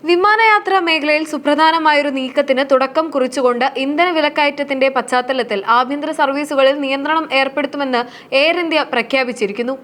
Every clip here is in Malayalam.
വിമാനയാത്രാ മേഖലയിൽ സുപ്രധാനമായൊരു നീക്കത്തിന് തുടക്കം കുറിച്ചുകൊണ്ട് ഇന്ധന വിലക്കയറ്റത്തിന്റെ പശ്ചാത്തലത്തിൽ ആഭ്യന്തര സർവീസുകളിൽ നിയന്ത്രണം ഏർപ്പെടുത്തുമെന്ന് എയർ ഇന്ത്യ പ്രഖ്യാപിച്ചിരിക്കുന്നു.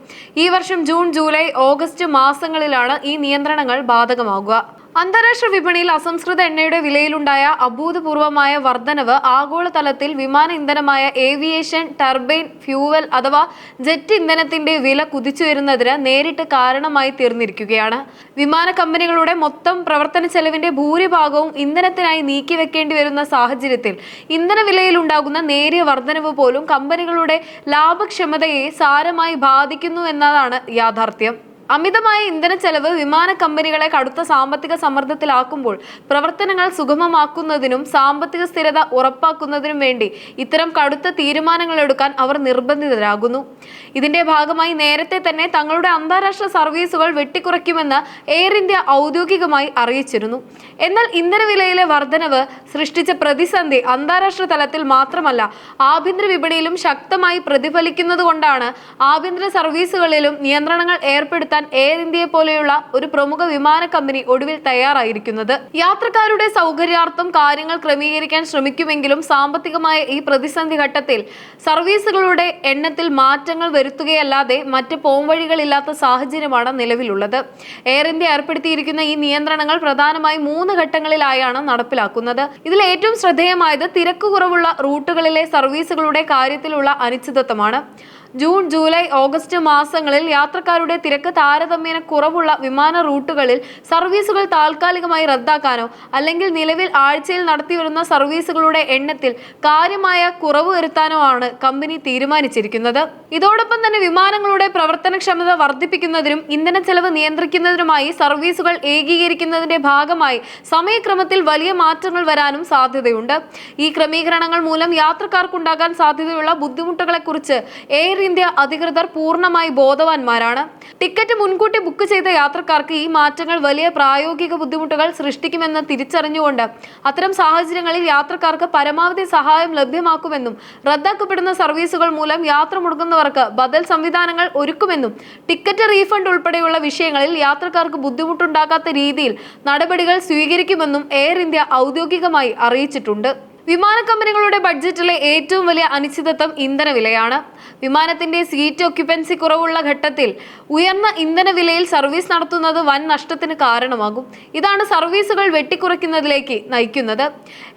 ഈ വർഷം ജൂൺ, ജൂലൈ, ഓഗസ്റ്റ് മാസങ്ങളിലാണ് ഈ നിയന്ത്രണങ്ങൾ ബാധകമാകുക. അന്താരാഷ്ട്ര വിപണിയിൽ അസംസ്കൃത എണ്ണയുടെ വിലയിലുണ്ടായ അഭൂതപൂർവമായ വർധനവ് ആഗോളതലത്തിൽ വിമാന ഇന്ധനമായ ഏവിയേഷൻ ടർബൈൻ ഫ്യൂവൽ അഥവാ ജെറ്റ് ഇന്ധനത്തിന്റെ വില കുതിച്ചുയരുന്നതിന് നേരിട്ട് കാരണമായി തീർന്നിരിക്കുകയാണ്. വിമാന കമ്പനികളുടെ മൊത്തം പ്രവർത്തന ചെലവിന്റെ ഭൂരിഭാഗവും ഇന്ധനത്തിനായി നീക്കിവെക്കേണ്ടി വരുന്ന സാഹചര്യത്തിൽ ഇന്ധന വിലയിലുണ്ടാകുന്ന നേരിയ വർധനവ് പോലും കമ്പനികളുടെ ലാഭക്ഷമതയെ സാരമായി ബാധിക്കുന്നു എന്നതാണ് യാഥാർത്ഥ്യം. അമിതമായ ഇന്ധന ചെലവ് വിമാന കമ്പനികളെ കടുത്ത സാമ്പത്തിക സമ്മർദ്ദത്തിലാക്കുമ്പോൾ പ്രവർത്തനങ്ങൾ സുഗമമാക്കുന്നതിനും സാമ്പത്തിക സ്ഥിരത ഉറപ്പാക്കുന്നതിനും വേണ്ടി ഇത്തരം കടുത്ത തീരുമാനങ്ങൾ എടുക്കാൻ അവർ നിർബന്ധിതരാകുന്നു. ഇതിന്റെ ഭാഗമായി നേരത്തെ തന്നെ തങ്ങളുടെ അന്താരാഷ്ട്ര സർവീസുകൾ വെട്ടിക്കുറയ്ക്കുമെന്ന് എയർ ഇന്ത്യ ഔദ്യോഗികമായി അറിയിച്ചിരുന്നു. എന്നാൽ ഇന്ധന വിലയിലെ വർധനവ് സൃഷ്ടിച്ച പ്രതിസന്ധി അന്താരാഷ്ട്ര തലത്തിൽ മാത്രമല്ല ആഭ്യന്തര വിപണിയിലും ശക്തമായി പ്രതിഫലിക്കുന്നതുകൊണ്ടാണ് ആഭ്യന്തര സർവീസുകളിലും നിയന്ത്രണങ്ങൾ ഏർപ്പെടുത്താൻ എയർ ഇന്ത്യയെ പോലെയുള്ള ഒരു പ്രമുഖ വിമാന കമ്പനി ഒടുവിൽ തയ്യാറായിരിക്കുന്നത്. യാത്രക്കാരുടെ സൗകര്യാർത്ഥം കാര്യങ്ങൾ ക്രമീകരിക്കാൻ ശ്രമിക്കുമെങ്കിലും സാമ്പത്തികമായ ഈ പ്രതിസന്ധി ഘട്ടത്തിൽ സർവീസുകളുടെ എണ്ണത്തിൽ മാറ്റങ്ങൾ വരുത്തുകയല്ലാതെ മറ്റ് പോംവഴികളില്ലാത്ത സാഹചര്യമാണ് നിലവിലുള്ളത്. എയർ ഇന്ത്യ ഏർപ്പെടുത്തിയിരിക്കുന്ന ഈ നിയന്ത്രണങ്ങൾ പ്രധാനമായും 3 ഘട്ടങ്ങളിലായാണ് നടപ്പിലാക്കുന്നത്. ഇതിൽ ഏറ്റവും ശ്രദ്ധേയമായത് തിരക്ക് കുറവുള്ള റൂട്ടുകളിലെ സർവീസുകളുടെ കാര്യത്തിലുള്ള അനിശ്ചിതത്വമാണ്. ജൂൺ, ജൂലൈ, ഓഗസ്റ്റ് മാസങ്ങളിൽ യാത്രക്കാരുടെ തിരക്ക് താരതമ്യേന കുറവുള്ള വിമാന റൂട്ടുകളിൽ സർവീസുകൾ താൽക്കാലികമായി റദ്ദാക്കാനോ അല്ലെങ്കിൽ നിലവിൽ ആഴ്ചയിൽ നടത്തിവരുന്ന സർവീസുകളുടെ എണ്ണത്തിൽ കാര്യമായ കുറവ് വരുത്താനോ ആണ് കമ്പനി തീരുമാനിച്ചിരിക്കുന്നത്. ഇതോടൊപ്പം തന്നെ വിമാനങ്ങളുടെ പ്രവർത്തനക്ഷമത വർദ്ധിപ്പിക്കുന്നതിനും ഇന്ധന ചെലവ് നിയന്ത്രിക്കുന്നതിനുമായി സർവീസുകൾ ഏകീകരിക്കുന്നതിന്റെ ഭാഗമായി സമയക്രമത്തിൽ വലിയ മാറ്റങ്ങൾ വരാനും സാധ്യതയുണ്ട്. ഈ ക്രമീകരണങ്ങൾ മൂലം യാത്രക്കാർക്കുണ്ടാകാൻ സാധ്യതയുള്ള ബുദ്ധിമുട്ടുകളെക്കുറിച്ച് എയർ ഇന്ത്യ അധികൃതർ പൂർണ്ണമായി ബോധവാന്മാരാണ്. ടിക്കറ്റ് മുൻകൂട്ടി ബുക്ക് ചെയ്ത യാത്രക്കാർക്ക് ഈ മാറ്റങ്ങൾ വലിയ പ്രായോഗിക ബുദ്ധിമുട്ടുകൾ സൃഷ്ടിക്കുമെന്ന് തിരിച്ചറിഞ്ഞുകൊണ്ട് അത്തരം സാഹചര്യങ്ങളിൽ യാത്രക്കാർക്ക് പരമാവധി സഹായം ലഭ്യമാക്കുമെന്നും റദ്ദാക്കപ്പെടുന്ന സർവീസുകൾ മൂലം യാത്ര മുടങ്ങുന്നവർക്ക് ബദൽ സംവിധാനങ്ങൾ ഒരുക്കുമെന്നും ടിക്കറ്റ് റീഫണ്ട് ഉൾപ്പെടെയുള്ള വിഷയങ്ങളിൽ യാത്രക്കാർക്ക് ബുദ്ധിമുട്ടുണ്ടാകാത്ത രീതിയിൽ നടപടികൾ സ്വീകരിക്കുമെന്നും എയർ ഇന്ത്യ ഔദ്യോഗികമായി അറിയിച്ചിട്ടുണ്ട്. വിമാന കമ്പനികളുടെ ബഡ്ജറ്റിലെ ഏറ്റവും വലിയ അനിശ്ചിതത്വം ഇന്ധനവിലയാണ്. വിമാനത്തിന്റെ സീറ്റ് ഒക്യുപ്പൻസി കുറവുള്ള ഘട്ടത്തിൽ ഉയർന്ന ഇന്ധനവിലയിൽ സർവീസ് നടത്തുന്നത് വൻ നഷ്ടത്തിന് കാരണമാകും. ഇതാണ് സർവീസുകൾ വെട്ടിക്കുറയ്ക്കുന്നതിലേക്ക് നയിക്കുന്നത്.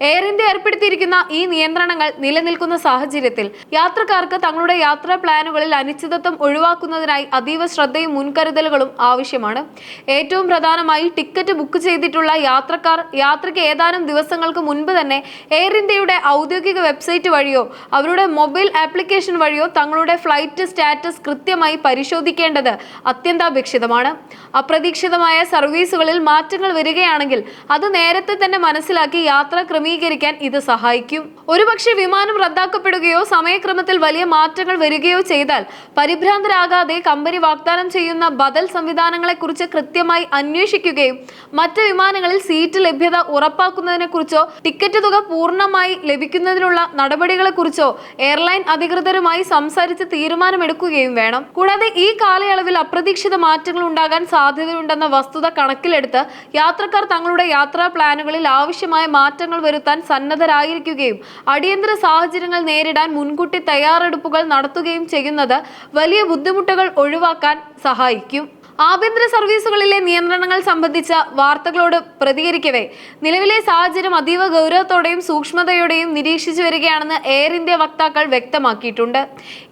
എയർ ഇന്ത്യ ഏർപ്പെടുത്തിയിരിക്കുന്ന ഈ നിയന്ത്രണങ്ങൾ നിലനിൽക്കുന്ന സാഹചര്യത്തിൽ യാത്രക്കാർക്ക് തങ്ങളുടെ യാത്രാ പ്ലാനുകളിൽ അനിശ്ചിതത്വം ഒഴിവാക്കുന്നതിനായി അതീവ ശ്രദ്ധയും മുൻകരുതലുകളും ആവശ്യമാണ്. ഏറ്റവും പ്രധാനമായി ടിക്കറ്റ് ബുക്ക് ചെയ്തിട്ടുള്ള യാത്രക്കാർ യാത്രയ്ക്ക് ഏതാനും ദിവസങ്ങൾക്ക് മുൻപ് തന്നെ എയർ ഇന്ത്യയുടെ ഔദ്യോഗിക വെബ്സൈറ്റ് വഴിയോ അവരുടെ മൊബൈൽ ആപ്ലിക്കേഷൻ വഴിയോ തങ്ങളുടെ ഫ്ലൈറ്റ് സ്റ്റാറ്റസ് കൃത്യമായി പരിശോധിക്കേണ്ടത് അത്യന്താപേക്ഷിതമാണ്. അപ്രതീക്ഷിതമായ സർവീസുകളിൽ മാറ്റങ്ങൾ വരികയാണെങ്കിൽ അത് നേരത്തെ തന്നെ മനസ്സിലാക്കി യാത്ര ക്രമീകരിക്കാൻ ഇത് സഹായിക്കും. ഒരുപക്ഷെ വിമാനം റദ്ദാക്കപ്പെടുകയോ സമയക്രമത്തിൽ വലിയ മാറ്റങ്ങൾ വരികയോ ചെയ്താൽ പരിഭ്രാന്തരാകാതെ കമ്പനി വാഗ്ദാനം ചെയ്യുന്ന ബദൽ സംവിധാനങ്ങളെക്കുറിച്ച് കൃത്യമായി അന്വേഷിക്കുകയും മറ്റ് വിമാനങ്ങളിൽ സീറ്റ് ലഭ്യത ഉറപ്പാക്കുന്നതിനെക്കുറിച്ചോ ടിക്കറ്റ് തുക പൂർണ്ണമായി ലഭിക്കുന്നതിനുള്ള നടപടികളെക്കുറിച്ചോ എയർലൈൻ അധികൃതരുമായി സംസാരിച്ച് തീരുമാനമെടുക്കുകയും വേണം. കൂടാതെ ഈ കാലയളവിൽ അപ്രതീക്ഷിത മാറ്റങ്ങൾ ഉണ്ടാകാൻ സാധ്യതയുണ്ടെന്ന വസ്തുത കണക്കിലെടുത്ത് യാത്രക്കാർ തങ്ങളുടെ യാത്രാ പ്ലാനുകളിൽ ആവശ്യമായ മാറ്റങ്ങൾ വരുത്താൻ സന്നദ്ധരായിരിക്കുകയും അടിയന്തര സാഹചര്യങ്ങൾ നേരിടാൻ മുൻകൂട്ടി തയ്യാറെടുപ്പുകൾ നടത്തുകയും ചെയ്യുന്നത് വലിയ ബുദ്ധിമുട്ടുകൾ ഒഴിവാക്കാൻ സഹായിക്കും. ആഭ്യന്തര സർവീസുകളിലെ നിയന്ത്രണങ്ങൾ സംബന്ധിച്ച വാർത്തകളോട് പ്രതികരിക്കവേ നിലവിലെ സാഹചര്യം അതീവ ഗൗരവത്തോടെയും സൂക്ഷ്മതയോടെയും നിരീക്ഷിച്ചു വരികയാണെന്ന് എയർ ഇന്ത്യ വക്താക്കൾ വ്യക്തമാക്കിയിട്ടുണ്ട്.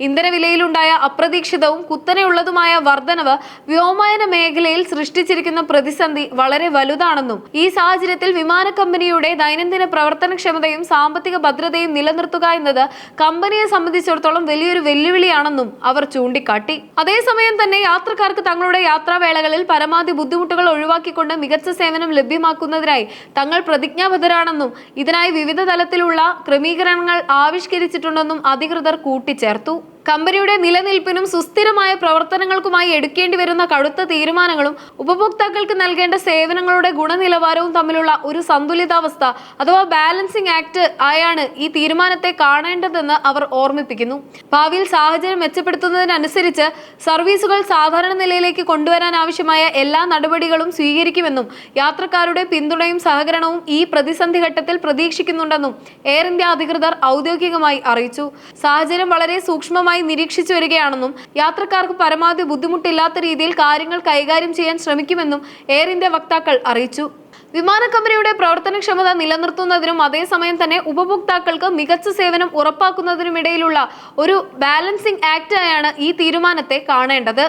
ഇന്ധനവിലയിലുണ്ടായ അപ്രതീക്ഷിതവും കുത്തനെയുള്ളതുമായ വർധനവ് വ്യോമയാന മേഖലയിൽ സൃഷ്ടിച്ചിരിക്കുന്ന പ്രതിസന്ധി വളരെ വലുതാണെന്നും ഈ സാഹചര്യത്തിൽ വിമാന കമ്പനിയുടെ ദൈനംദിന പ്രവർത്തനക്ഷമതയും സാമ്പത്തിക ഭദ്രതയും നിലനിർത്തുക എന്നത് കമ്പനിയെ സംബന്ധിച്ചിടത്തോളം വലിയൊരു വെല്ലുവിളിയാണെന്നും അവർ ചൂണ്ടിക്കാട്ടി. അതേസമയം തന്നെ യാത്രക്കാർക്ക് തങ്ങളുടെ യാത്രാവേളകളിൽ പരമാവധി ബുദ്ധിമുട്ടുകൾ ഒഴിവാക്കിക്കൊണ്ട് മികച്ച സേവനം ലഭ്യമാക്കുന്നതിനായി തങ്ങൾ പ്രതിജ്ഞാബദ്ധരാണെന്നും ഇതിനായി വിവിധ തലത്തിലുള്ള ക്രമീകരണങ്ങൾ ആവിഷ്കരിച്ചിട്ടുണ്ടെന്നും അധികൃതർ കൂട്ടിച്ചേർത്തു. കമ്പനിയുടെ നിലനിൽപ്പിനും സുസ്ഥിരമായ പ്രവർത്തനങ്ങൾക്കുമായി എടുക്കേണ്ടി വരുന്ന കടുത്ത തീരുമാനങ്ങളും ഉപഭോക്താക്കൾക്ക് നൽകേണ്ട സേവനങ്ങളുടെ ഗുണനിലവാരവും തമ്മിലുള്ള ഒരു സന്തുലിതാവസ്ഥ അഥവാ ബാലൻസിംഗ് ആക്ട് ആയാണ് ഈ തീരുമാനത്തെ കാണേണ്ടതെന്ന് അവർ ഓർമ്മിപ്പിക്കുന്നു. ഭാവിയിൽ സാഹചര്യം മെച്ചപ്പെടുത്തുന്നതിനനുസരിച്ച് സർവീസുകൾ സാധാരണ നിലയിലേക്ക് കൊണ്ടുവരാൻ ആവശ്യമായ എല്ലാ നടപടികളും സ്വീകരിക്കുമെന്നും യാത്രക്കാരുടെ പിന്തുണയും സഹകരണവും ഈ പ്രതിസന്ധി ഘട്ടത്തിൽ പ്രതീക്ഷിക്കുന്നുണ്ടെന്നും എയർ ഇന്ത്യ അധികൃതർ ഔദ്യോഗികമായി അറിയിച്ചു. സാഹചര്യം വളരെ സൂക്ഷ്മമായി നിരീക്ഷിച്ചു വരികയാണെന്നും യാത്രക്കാർക്ക് പരമാവധി ബുദ്ധിമുട്ടില്ലാത്ത രീതിയിൽ കാര്യങ്ങൾ കൈകാര്യം ചെയ്യാൻ ശ്രമിക്കുമെന്നും എയർ ഇന്ത്യ വക്താക്കൾ അറിയിച്ചു. വിമാന കമ്പനിയുടെ പ്രവർത്തനക്ഷമത നിലനിർത്തുന്നതിനും അതേസമയം തന്നെ ഉപഭോക്താക്കൾക്ക് മികച്ച സേവനം ഉറപ്പാക്കുന്നതിനുമിടയിലുള്ള ഒരു ബാലൻസിംഗ് ആക്ട് ആയാണ് ഈ തീരുമാനത്തെ കാണേണ്ടത്.